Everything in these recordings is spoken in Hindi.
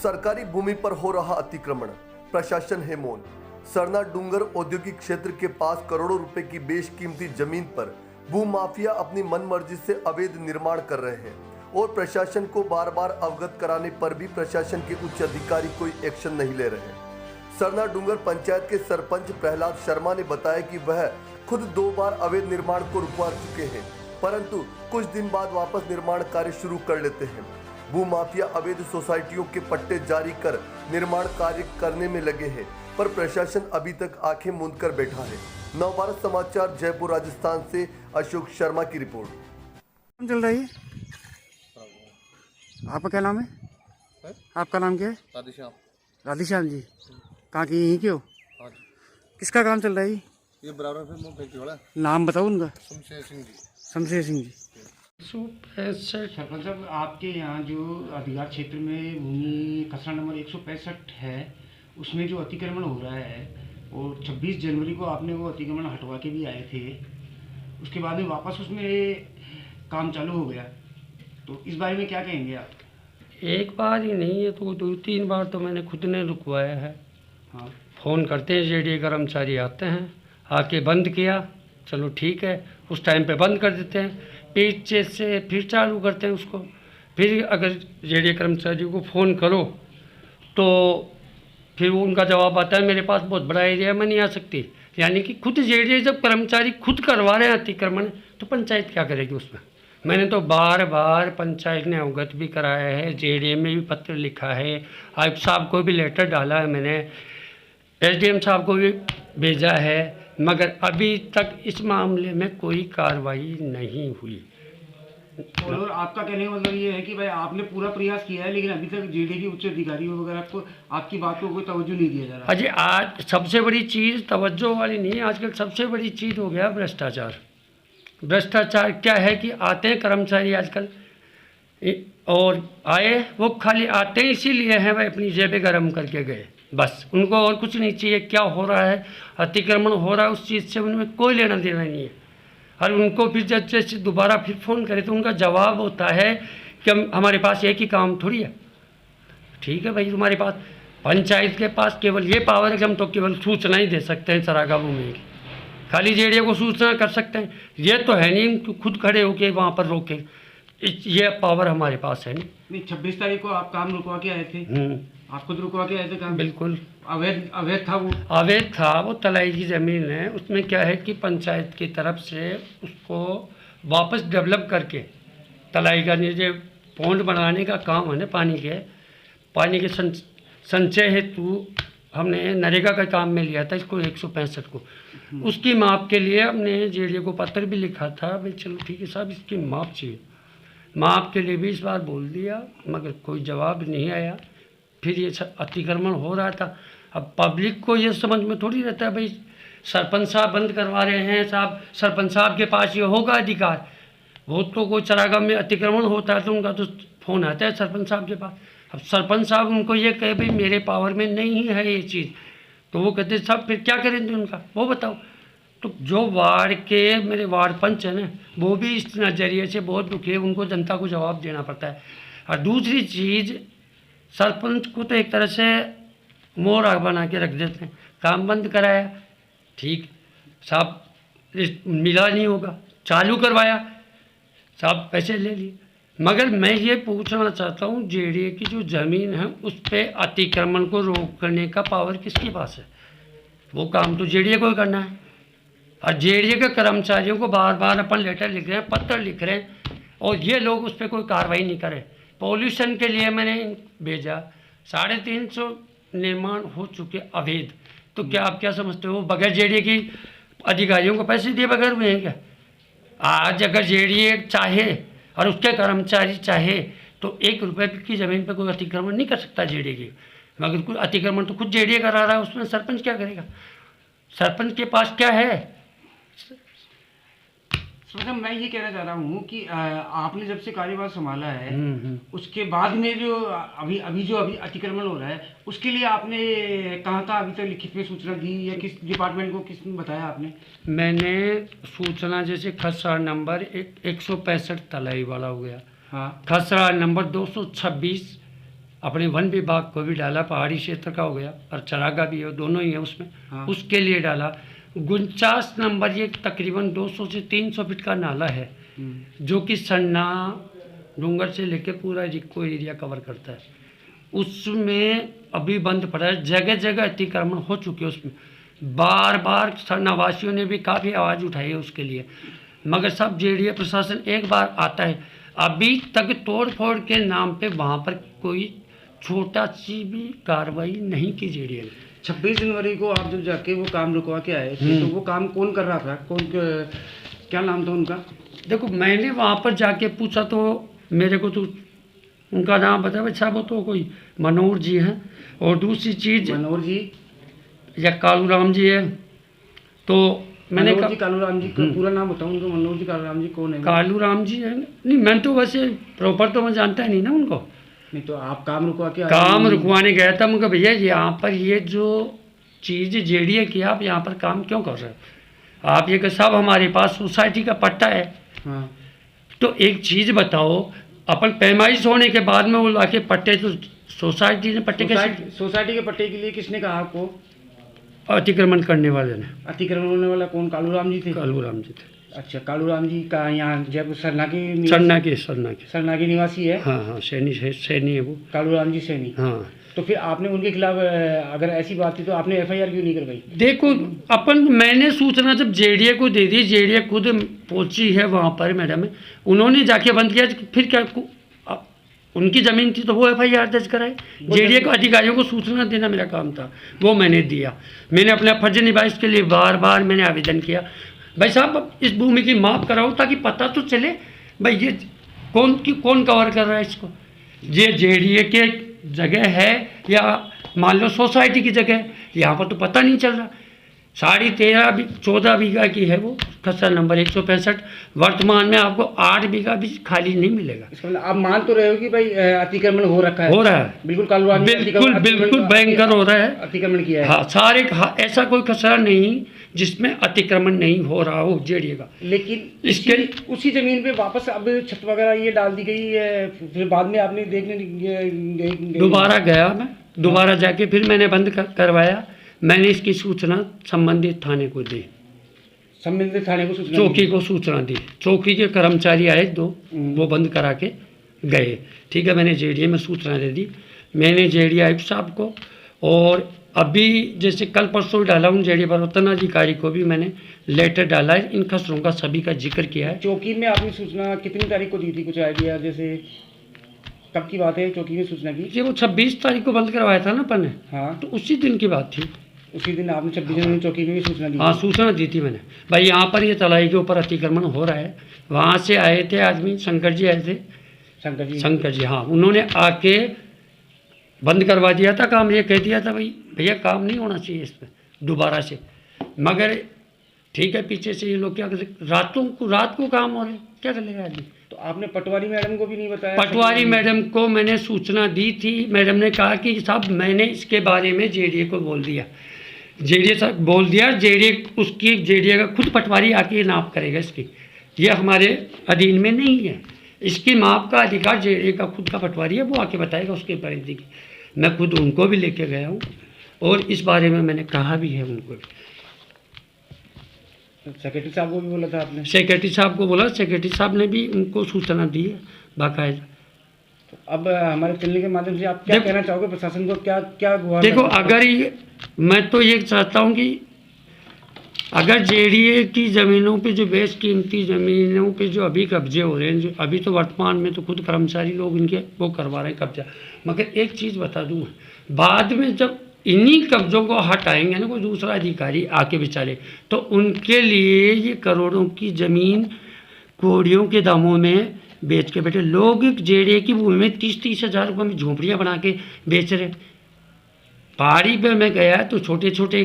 सरकारी भूमि पर हो रहा अतिक्रमण, प्रशासन है मौन। सरना डूंगर औद्योगिक क्षेत्र के पास करोड़ों रुपए की बेशकीमती जमीन पर भूमाफिया अपनी मनमर्जी से अवैध निर्माण कर रहे हैं और प्रशासन को बार बार अवगत कराने पर भी प्रशासन के उच्च अधिकारी कोई एक्शन नहीं ले रहे हैं। सरना डूंगर पंचायत के सरपंच प्रहलाद शर्मा ने बताया कि वह खुद 2 बार अवैध निर्माण को रुकवा चुके हैं, परंतु कुछ दिन बाद वापस निर्माण कार्य शुरू कर लेते हैं। भूमाफिया अवैध सोसाइटियों के पट्टे जारी कर निर्माण कार्य करने में लगे हैं, पर प्रशासन अभी तक आंखें मूंद कर बैठा है। नवभारत समाचार जयपुर राजस्थान से अशोक शर्मा की रिपोर्ट। चल रही है। आपका क्या नाम है? आपका नाम क्या है? राधेश्याम। राधेश्याम जी, कहाँ की यहीं के हो? हाँ जी। किसका काम चल रहा है? ये बराबर पे फैक्ट्री वाला नाम बताओ उनका। शमशेर सिंह जी। शमशेर सिंह जी। 165 सरपंच साहब, आपके यहाँ जो अधिकार क्षेत्र में भूमि खसरा नंबर 165 है, उसमें जो अतिक्रमण हो रहा है और 26 जनवरी को आपने वो अतिक्रमण हटवा के भी आए थे, उसके बाद में वापस उसमें काम चालू हो गया, तो इस बारे में क्या कहेंगे आप? एक बार ही नहीं है तो 2-3 बार तो मैंने खुद ने रुकवाया है। हाँ, फ़ोन करते हैं, जेडीए कर्मचारी आते हैं, आके बंद किया, चलो ठीक है, उस टाइम पे बंद कर देते हैं, पीछे से फिर चालू करते हैं उसको। फिर अगर जेडीए कर्मचारी को फ़ोन करो तो फिर वो उनका जवाब आता है मेरे पास बहुत बड़ा एरिया है, मैं नहीं आ सकती। यानी कि खुद जेडीए जब कर्मचारी खुद करवा रहे हैं अतिक्रमण, तो पंचायत क्या करेगी उसमें? मैंने तो बार बार पंचायत ने अवगत भी कराया है, जेडीए में भी पत्र लिखा है, आयुक्त साहब को भी लेटर डाला है मैंने, एसडीएम साहब को भी भेजा है, मगर अभी तक इस मामले में कोई कार्रवाई नहीं हुई। और आपका कहने का मतलब ये है कि भाई आपने पूरा प्रयास किया है, लेकिन अभी तक जेडीए के उच्च अधिकारी वगैरह को आपकी बात को कोई तवज्जो नहीं दिया जा रहा। अजय, आज सबसे बड़ी चीज़ तवज्जो वाली नहीं है, आजकल सबसे बड़ी चीज़ हो गया भ्रष्टाचार। भ्रष्टाचार क्या है कि आते हैं कर्मचारी आजकल और आए, वो खाली आते हैं इसीलिए हैं भाई अपनी जेबें गर्म करके गए, बस उनको और कुछ नहीं चाहिए। क्या हो रहा है, अतिक्रमण हो रहा है, उस चीज़ से उनमें कोई लेना देना नहीं है। और उनको फिर जब जैसे दोबारा फिर फ़ोन करें तो उनका जवाब होता है कि हमारे पास एक ही काम थोड़ी है। ठीक है भाई, तुम्हारे पास पंचायत के पास केवल ये पावर है कि हम तो केवल सूचना ही दे सकते हैं चरागाह भूमि की, खाली जेडीए को सूचना कर सकते हैं। ये तो है नहीं कि खुद खड़े होके वहाँ पर रोके, ये पावर हमारे पास है नहीं। 26 तारीख को आप काम रुकवा के आए थे, आप खुद रुकवा के आए थे काम? बिल्कुल अवैध था वो। अवैध था, वो तलाई की ज़मीन है। उसमें क्या है कि पंचायत की तरफ से उसको वापस डेवलप करके तलाई का जो पौंड बनाने का काम है ना, पानी के संचय हेतु हमने नरेगा का काम में लिया था इसको 165 को। उसकी माप के लिए हमने जेडीए को पत्र भी लिखा था, भाई चलो ठीक है साहब, इसकी माप चाहिए। माप के लिए भी इस बार बोल दिया, मगर कोई जवाब नहीं आया। फिर ये अतिक्रमण हो रहा था। अब पब्लिक को ये समझ में थोड़ी रहता है भाई सरपंच साहब बंद करवा रहे हैं, साहब सरपंच साहब के पास ये होगा अधिकार। वो तो कोई चरागाह में अतिक्रमण होता है तो उनका तो फ़ोन आता है सरपंच साहब के पास। अब सरपंच साहब उनको ये कहे भाई मेरे पावर में नहीं है ये चीज़, तो वो कहते साहब फिर क्या करेंगे उनका, वो बताओ। तो जो वार्ड के मेरे वार्ड पंच हैं ना, वो भी इस नज़रिए से बहुत दुखी है, उनको जनता को जवाब देना पड़ता है। और दूसरी चीज़, सरपंच को तो एक तरह से मोर आग बना के रख देते हैं। काम बंद कराया, ठीक साहब, मिला नहीं होगा, चालू करवाया, साहब पैसे ले लिए। मगर मैं ये पूछना चाहता हूँ, जेडीए की जो ज़मीन है उस पर अतिक्रमण को रोकने का पावर किसके पास है? वो काम तो जेडीए को ही करना है। और जेडीए के कर्मचारियों को बार बार अपन लेटर लिख रहे हैं, पत्र लिख रहे हैं, और ये लोग उस पर कोई कार्रवाई नहीं करें। पॉल्यूशन के लिए मैंने भेजा, 350 निर्माण हो चुके अवैध। तो क्या आप क्या समझते हो बगैर जेडीए की अधिकारियों को पैसे दिए बगैर हुए हैं क्या? आज अगर जेडीए चाहे और उसके कर्मचारी चाहे तो 1 रुपये की ज़मीन पर कोई अतिक्रमण नहीं कर सकता जेडीए की, मगर कोई अतिक्रमण तो खुद जेडीए करा रहा है, उसमें सरपंच क्या करेगा? सरपंच के पास क्या है? मतलब मैं ये कहना चाह रहा हूँ कि आपने जब से कार्यभार संभाला है उसके बाद में जो अभी अतिक्रमण हो रहा है, उसके लिए आपने कहाँ अभी तक लिखित में सूचना दी या किस डिपार्टमेंट को किसने बताया आपने? मैंने सूचना जैसे खसरा नंबर 165 तलाई वाला हो गया, हाँ, खसरा नंबर 226 अपने वन विभाग को भी डाला, पहाड़ी क्षेत्र का हो गया और चरागा भी है, दोनों ही है उसमें। हाँ। उसके लिए डाला 49 नंबर, ये तकरीबन 200 से 300 फीट का नाला है जो कि सन्ना डूंगर से लेके पूरा रिक्को एरिया कवर करता है। उसमें अभी बंद पड़ा है, जगह जगह अतिक्रमण हो चुके हैं उसमें। बार बार सन्नावासियों ने भी काफ़ी आवाज़ उठाई है उसके लिए, मगर सब जेडीए प्रशासन एक बार आता है, अभी तक तोड़ फोड़ के नाम पे वहाँ पर कोई छोटा सी भी कार्रवाई नहीं की जेडीए ने। 26 जनवरी को आप जब जाके वो काम रुकवा के आए थे, तो वो काम कौन कर रहा था? क्या नाम था उनका? देखो, मैंने वहाँ पर जाके पूछा तो मेरे को तो उनका नाम बता, भाई साहब वो तो कोई मनोहर जी हैं, और दूसरी चीज़ मनोहर जी या कालू राम जी है। तो मैंने मनोहर जी कालू राम जी का पूरा नाम बताऊँ उनको? मनोहर जी कालू राम जी कौन है? कालू राम जी है नहीं, मैं तो वैसे प्रॉपर तो मैं जानता ही नहीं ना उनको। नहीं तो आप काम रुकवा के आए? काम रुकवाने गया था, मगर भैया यहाँ पर ये जो चीज़ जेडीए की, आप यहाँ पर काम क्यों कर रहे हो? आप ये कि साहब हमारे पास सोसाइटी का पट्टा है। हाँ। तो एक चीज़ बताओ, अपन पैमाइश होने के बाद में वो लाके पट्टे, तो सोसाइटी ने पट्टे कैसे? सोसाइटी के पट्टे के लिए किसने कहा आपको? अतिक्रमण करने वाले ने। अतिक्रमण होने वाला कौन? कालू राम जी थे? कालू राम जी थे। अच्छा, कालू राम जी का यहाँ जब सरना की सरना के निवासी है? हाँ हाँ, सैनी है वो, कालू राम जी सैनी। हाँ। तो फिर आपने उनके खिलाफ, अगर ऐसी बात थी तो आपने एफआईआर क्यों नहीं करवाई? देखो, मैंने सूचना जब जेडीए को दे दी, जेडीए खुद पहुंची है वहाँ पर, मैडम उन्होंने जाके बंद किया, फिर क्या उनकी ज़मीन थी तो वो एफआईआर दर्ज कराए। जेडीए को अधिकारियों को सूचना देना मेरा काम था, वो मैंने दिया। मैंने अपना फर्ज निभाया, इसके लिए बार बार मैंने आवेदन किया, भाई साहब इस भूमि की माप कराओ ताकि पता तो चले भाई ये कौन कवर कर रहा है इसको। ये जेडीए के जगह है या मान लो सोसाइटी की जगह है, यहाँ पर तो पता नहीं चल रहा। 14 बीघा की है वो, खसरा नंबर 165। वर्तमान में आपको 8 बीघा भी खाली नहीं मिलेगा। इसका मतलब आप मान तो रहे हो कि भाई अतिक्रमण हो रखा है? हो रहा है, बिल्कुल कालू राम जी बिल्कुल भयंकर हो रहा है, अतिक्रमण किया है। हाँ, ऐसा कोई खसरा नहीं जिसमें अतिक्रमण नहीं हो रहा हो जेडीए का। लेकिन इसके उसी जमीन पे वापस अब छत वगैरह ये डाल दी गई है, फिर बाद में आपने देखने दोबारा गया, मैं दोबारा जाके फिर मैंने बंद करवाया। मैंने इसकी सूचना संबंधित थाने को दी, संबंधित थाने को सूचना, चौकी को सूचना दी। चौकी के कर्मचारी आए 2, वो बंद करा के गए। ठीक है, मैंने जेडीए में सूचना दे दी, मैंने जेडीए आयुक्त साहब को, और अभी जैसे कल परसों डाला हूँ जेडीए प्रवर्तन अधिकारी को भी मैंने लेटर डाला है, इन खसरों का सभी का जिक्र किया है। चौकी में आपने सूचना कितनी तारीख को दी थी, कुछ आइडिया? जैसे कब की बात है चौकी में सूचना की? ये वो 26 तारीख को बंद करवाया था ना अपन ने। हाँ, तो उसी दिन की बात थी। उसी दिन आपने 26 जनवरी चौकी में भी सूचना दी? हाँ, सूचना दी थी मैंने, भाई यहाँ पर ये तलाई के ऊपर अतिक्रमण हो रहा है। वहाँ से आए थे आदमी, शंकर जी आए थे, शंकर जी, हाँ, उन्होंने आके बंद करवा दिया था काम। ये कह दिया था भाई भैया काम नहीं होना चाहिए इस पर दोबारा से, मगर ठीक है, पीछे से ये लोग क्या कर, रात को काम हो रहे, क्या कर लेगा आदमी। तो आपने पटवारी मैडम को भी नहीं बताया? पटवारी मैडम को मैंने सूचना दी थी, मैडम ने कहा कि साहब मैंने इसके बारे में जेडीए को बोल दिया, जेडीए साहब बोल दिया, जेडीए का खुद पटवारी आके नाप करेगा इसकी, ये हमारे अधीन में नहीं है। इसकी माप का अधिकार जेडीए का खुद का पटवारी है, वो आके बताएगा उसके परिधि की। मैं खुद उनको भी लेके गया हूँ और इस बारे में मैंने कहा भी है उनको भी। सेक्रेटरी साहब को भी बोला था आपने? सेक्रेटरी साहब को बोला, सेक्रेटरी साहब ने भी उनको सूचना दी है बाकायदा। तो अब हमारे चलने के माध्यम से आप क्या कहना चाहोगे प्रशासन को? क्या गुहार? देखो, अगर मैं तो ये चाहता हूँ कि अगर जेडीए की ज़मीनों पे जो बेशकीमती ज़मीनों पे जो अभी कब्जे हो रहे हैं, जो अभी तो वर्तमान में तो खुद कर्मचारी लोग इनके वो करवा रहे हैं कब्जा, मगर एक चीज़ बता दूँ, बाद में जब इन्हीं कब्जों को हटाएंगे ना कोई दूसरा अधिकारी आके बेचारे, तो उनके लिए ये करोड़ों की ज़मीन कौड़ियों के दामों में बेच के बैठे लोग। जेडीए की भूमि में 30-30 हज़ार रुपये में झोंपड़ियाँ बना के बेच रहे। पहाड़ी पे मैं गया तो छोटे छोटे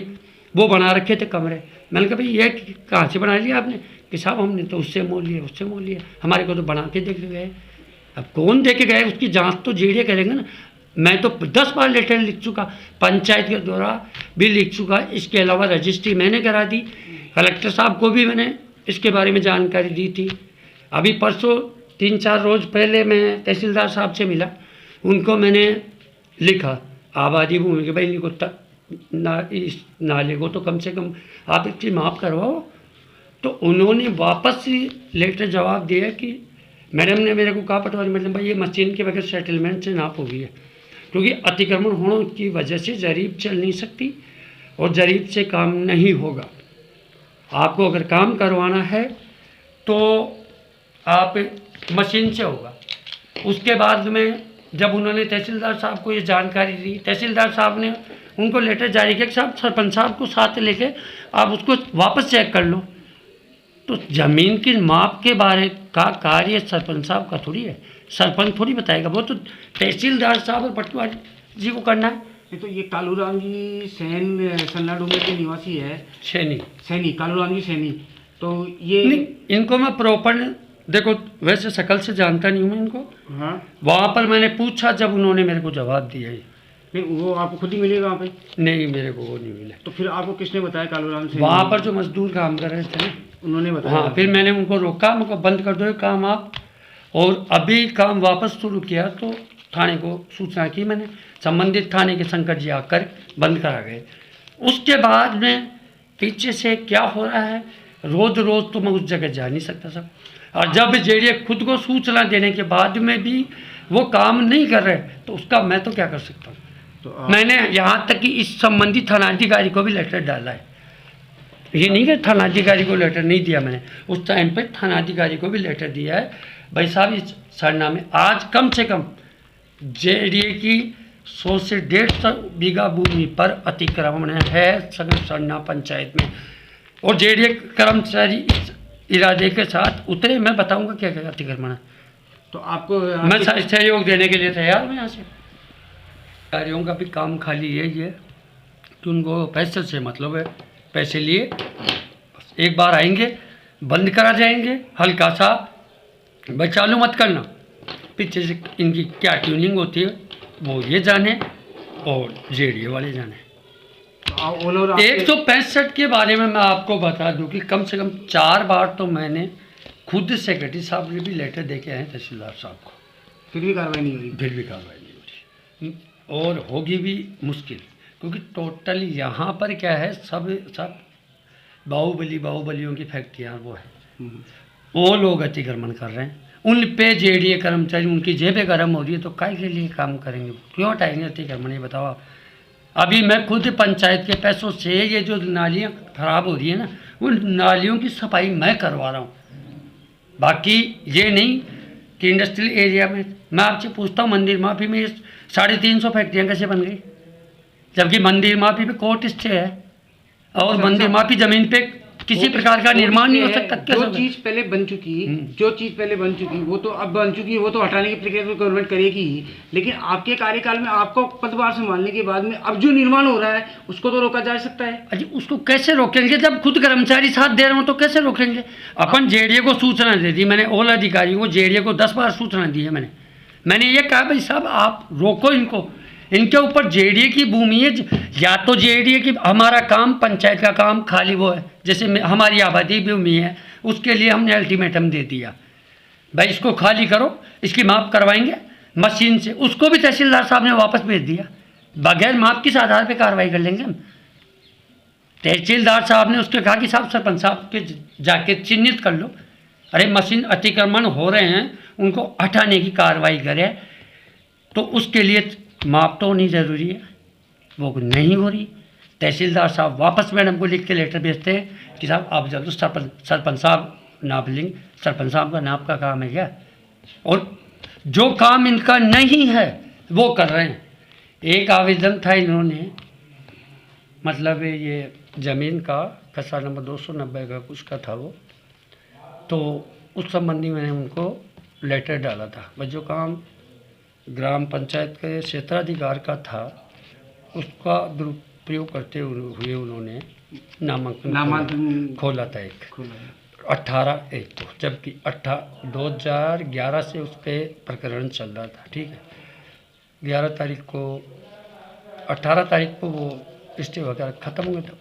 वो बना रखे थे कमरे। मैंने कहा भाई ये कहाँ से बना लिया आपने? कि साहब हमने तो उससे मोल लिया, उससे मोल लिया, हमारे को तो बना के दे के गए। अब कौन दे के गए उसकी जांच तो जेडीए करेंगे ना। मैं तो 10 बार लेटर लिख चुका, पंचायत के द्वारा भी लिख चुका, इसके अलावा रजिस्ट्री मैंने करा दी, कलेक्टर साहब को भी मैंने इसके बारे में जानकारी दी थी। अभी परसों 3-4 रोज़ पहले मैं तहसीलदार साहब से मिला, उनको मैंने लिखा आबादी भूमि के भाई इनको इस नाले को तो कम से कम आप इसकी माफ़ करवाओ। तो उन्होंने वापस लेटर जवाब दिया कि मैडम ने मेरे को कहा पटवारी मैडम भाई ये मशीन के बगैर सेटलमेंट से नाप हो गई है, क्योंकि अतिक्रमण होने की वजह से जरीब चल नहीं सकती और जरीब से काम नहीं होगा। आपको अगर काम करवाना है तो आप मशीन से होगा। उसके बाद में जब उन्होंने तहसीलदार साहब को ये जानकारी दी, तहसीलदार साहब ने उनको लेटर जारी किया कि साहब सरपंच साहब को साथ लेके आप उसको वापस चेक कर लो। तो ज़मीन की माप के बारे का कार्य सरपंच साहब का थोड़ी है, सरपंच थोड़ी बताएगा, वो तो तहसीलदार साहब और पटवारी जी को करना है। ये तो ये कालूराम जी सैन सरना डूंगर के निवासी है, सैनी कालूराम जी सैनी। तो ये नहीं, इनको मैं प्रॉपर देखो वैसे शकल से जानता नहीं हूँ मैं इनको। हाँ वहाँ पर मैंने पूछा जब उन्होंने मेरे को जवाब दिया है। नहीं, वो आपको खुद ही मिलेगा वहाँ पे? नहीं, मेरे को वो नहीं मिला। तो फिर आपको किसने बताया कालूराम सैनी? वहाँ पर जो मजदूर काम कर रहे थे ना, उन्होंने बताया। हाँ, फिर मैंने उनको रोका, उनको बंद कर दो ये काम आप। और अभी काम वापस शुरू किया तो थाने को सूचना की मैंने, संबंधित थाने के शंकर जी आकर बंद करा गए। उसके बाद में पीछे से क्या हो रहा है, रोज़ रोज़ तो मैं उस जगह जा नहीं सकता सब। और जब जेडीए खुद को सूचना देने के बाद में भी वो काम नहीं कर रहे तो उसका मैं तो क्या कर सकता हूँ। तो मैंने यहाँ तक कि इस संबंधी थानाधिकारी को भी लेटर डाला है। ये नहीं कि थानाधिकारी को लेटर नहीं दिया मैंने, उस टाइम पे थानाधिकारी को भी लेटर दिया है। भाई साहब इस सरनामे आज कम से कम जेडीए की 100 से 150 बीघा भूमि पर अतिक्रमण है सगर सरना पंचायत में, और जेडीए कर्मचारी इस इरादे के साथ उतरे। मैं बताऊंगा क्या क्या अतिक्रमण है, तो आपको मैं सहयोग देने के लिए तैयार हूँ। यहाँ से कार्यों का भी काम खाली है ये कि उनको पैसे से मतलब है, पैसे लिए बस एक बार आएंगे बंद करा जाएंगे, हल्का सा भाई चालू मत करना, पीछे से इनकी क्या ट्यूनिंग होती है वो ये जाने और जेडीए वाले जाने। 165 के बारे में मैं आपको बता दूं कि कम से कम 4 बार तो मैंने खुद सेक्रेटरी साहब ने भी लेटर दे के आए तहसीलदार साहब को, फिर भी कार्रवाई नहीं हुई। फिर भी कार्रवाई नहीं हो रही और होगी भी मुश्किल, क्योंकि टोटल यहाँ पर क्या है, सब बाहुबलियों की फैक्ट्रियाँ वो है, वो लोग अतिक्रमण कर रहे हैं। उन पे जेडीए कर्मचारी उनकी जेबें गर्म हो रही है तो काय के लिए काम करेंगे, क्यों हटाएंगे अतिक्रमण, ये बताओ आप। अभी मैं खुद पंचायत के पैसों से ये जो नालियाँ खराब हो रही है ना, उन नालियों की सफाई मैं करवा रहा हूँ। बाकी ये नहीं कि इंडस्ट्रियल एरिया में मैं आपसे पूछता हूँ, मंदिर माफी में 350 फैक्ट्रियाँ कैसे बन गई, जबकि मंदिर माफी पे कोर्ट स्टे है और मंदिर माफी जमीन पे किसी प्रकार का निर्माण नहीं हो सकता। जो चीज पहले बन चुकी वो तो अब बन चुकी है, वो तो हटाने की प्रक्रिया तो गवर्नमेंट करेगी ही। लेकिन आपके कार्यकाल में आपको पदभार संभालने के बाद में अब जो निर्माण हो रहा है उसको तो रोका जा सकता है। अजी उसको कैसे रोकेंगे जब खुद कर्मचारी साथ दे रहे हो, तो कैसे रोकेंगे। अपन जेडीए को सूचना दे दी मैंने, ऑल अधिकारियों को जेडीए को 10 बार सूचना दी है मैंने ये कहा भाई साहब आप रोको इनको, इनके ऊपर जेडीए की भूमि है, या तो जेडीए की हमारा काम पंचायत का काम खाली वो है, जैसे हमारी आबादी भूमि है उसके लिए हमने अल्टीमेटम दे दिया भाई इसको खाली करो, इसकी माप करवाएंगे मशीन से, उसको भी तहसीलदार साहब ने वापस भेज दिया, बगैर माप किस आधार पे कार्रवाई कर लेंगे हम। तहसीलदार साहब ने उसके कहा कि साहब सरपंच साहब के जाके चिन्हित कर लो, अरे मशीन अतिक्रमण हो रहे हैं उनको हटाने की कार्रवाई करें, तो उसके लिए माप तो होनी ज़रूरी है, वो नहीं हो रही। तहसीलदार साहब वापस मैडम को लिख के लेटर भेजते हैं कि साहब आप जल्द सरपंच साहब नाप लेंगे, सरपंच साहब का नाप का काम है क्या, और जो काम इनका नहीं है वो कर रहे हैं। एक आवेदन था इन्होंने, मतलब ये ज़मीन का खसरा नंबर 290 का कुछ का था वो, तो उस संबंधी मैंने उनको लेटर डाला था। वह जो काम ग्राम पंचायत के क्षेत्राधिकार का था उसका दुरुपयोग करते हुए उन्होंने नामांकन खोला था एक 18/1 को, जबकि 2011 से उस पर प्रकरण चल रहा था। ठीक है, 18 तारीख को वो स्टे वगैरह ख़त्म हो गया था।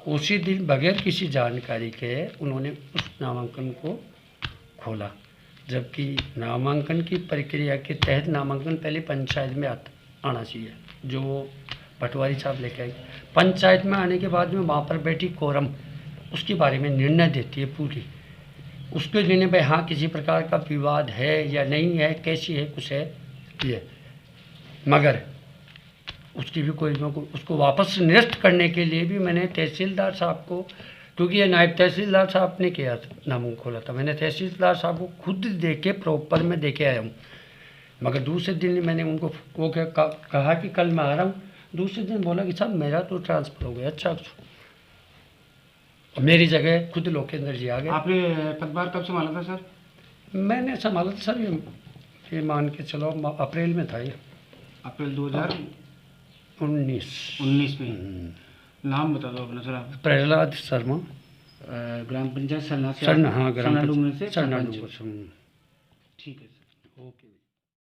उसी दिन बगैर किसी जानकारी के उन्होंने उस नामांकन को खोला। जबकि नामांकन की प्रक्रिया के तहत नामांकन पहले पंचायत में आना चाहिए, जो पटवारी साहब लेके आई। पंचायत में आने के बाद में वहाँ पर बैठी कोरम उसके बारे में निर्णय देती है पूरी, उसके निर्णय पे हाँ किसी प्रकार का विवाद है या नहीं है, कैसी है, कुछ है ये, मगर उसकी भी कोई उसको वापस निरस्त करने के लिए भी मैंने तहसीलदार साहब को, क्योंकि ये नायब तहसीलदार साहब ने किया नाम खोला था, मैंने तहसीलदार साहब को खुद देके प्रॉपर में देके आया हूँ। मगर दूसरे दिन मैंने उनको वो कहा कि कल मैं आ रहा हूँ, दूसरे दिन बोला कि साहब मेरा तो ट्रांसफ़र हो गया। अच्छा, मेरी जगह खुद लोकेंद्र जी आ गए। आपने पदभार कब संभाला था सर? मैंने संभाला था सर, ये मान के चलो अप्रैल में था, ये अप्रैल 2019 में। नाम बता दो अपना सर आप। प्रहलाद शर्मा, ग्राम पंचायत सरना से सरना, हाँ ग्राम सरना डूंगर से सरना सरपंच। डूंगर। ठीक है सर। ओके।